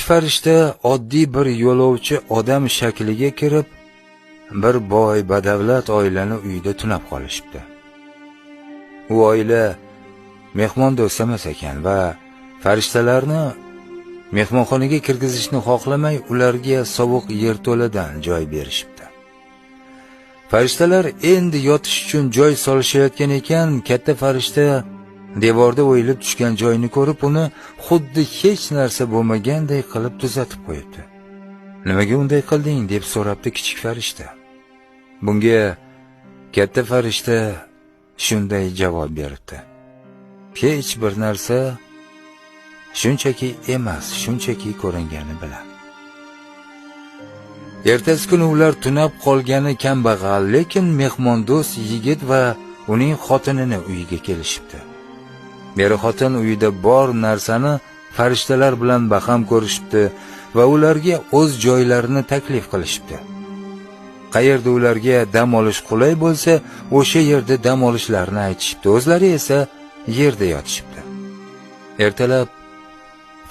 farishta oddiy bir yo'lovchi odam shakliga kirib, bir boy badavlat oilani uyida tunab qolishibdi. U oila mehmondo'st emas ekan va farishtalarni mehmonxonaga kirgizishni xohlamay ularga sovuq yerto'ladan joy berishibdi. Farishtalar endi yotish uchun joy solishayotgan ekan, katta farishta devorda o'yilib tushgan joyni ko'rib, uni xuddi hech narsa bo'lmaganday qilib tuzatib qo'yibdi. "Nimaga unday qilding?" deb so'rabdi kichik farishta. Bunga katta farishta shunday javob beribdi: "Hech bir narsa shunchaki emas, shunchaki ko'ringani bilan." Ertasi kuni ular tunab qolgani kambag'al, lekin mehmondo'st yigit va uning xotinini uyiga kelishibdi. Beri xotin uyida bor narsani farishtalar bilan baham ko'rishibdi va ularga o'z joylarini taklif qilishibdi. Qayerda ularga dam olish qulay bo'lsa, o'sha yerda dam olishlarini aytishibdi. O'zlari esa yerda yotishibdi. Ertalab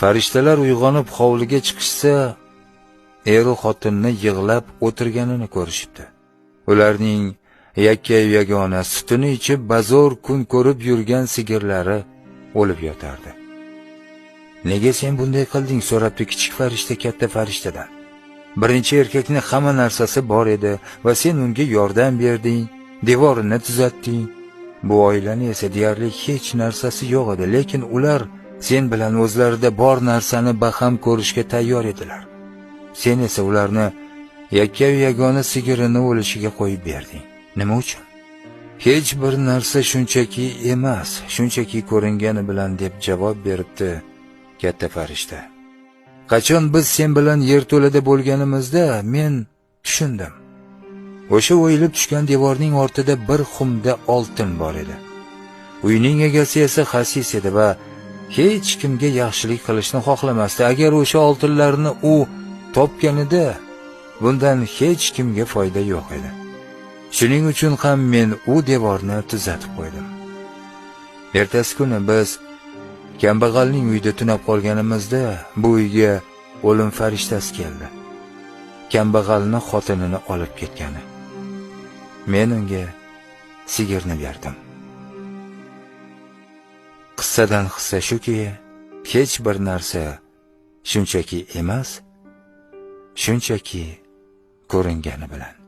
farishtalar uyg'onib hovliga chiqishsa, er xotinni yig'lab o'tirganini ko'rishibdi. Ularning yakka-yagona sutini ichib bazo'r kun ko'rib yurgan sigirlari o'lib yotardi. "Nega sen bunday qilding?" so'rabdi kichik farishta katta farishtadan. "Birinchi erkakning hamma narsasi bor edi va sen unga yordam berding, devorini tuzatding. Bu oilani esa deyarli hech narsasi yo'q edi, lekin ular sen bilan o'zlarida bor narsani baham ko'rishga tayyor edilar. Sen esa ularni yakka-yagona sigirini o'lishiga qo'yib berding. Nima uchun?" "Hech bir narsa shunchaki emas, shunchaki ko'ringani bilan" deb javob beribdi katta farishta. "Qachon biz sen bilan yerto'lada bo'lganimizda men tushundim. O'sha o'yilib tushgan devorning ortida bir xumda oltin bor edi. Uyning egasi esa xasis edi va hech kimga yaxshilik qilishni xohlamasdi. Agar o'sha oltinlarni u topganida bundan hech kimga foyda yo'q edi. Shuning uchun ham men u devorni tuzatib qo'ydim. Ertasi kuni biz kambag'alning uyida tunab qolganimizda bu uyga o'lim farishtasi keldi. Kambag'alni xotinini olib ketgani. Men unga sigirni berdim." Qissadan hissa shuki, hech bir narsa shunchaki emas, shunchaki ko'ringani bilan.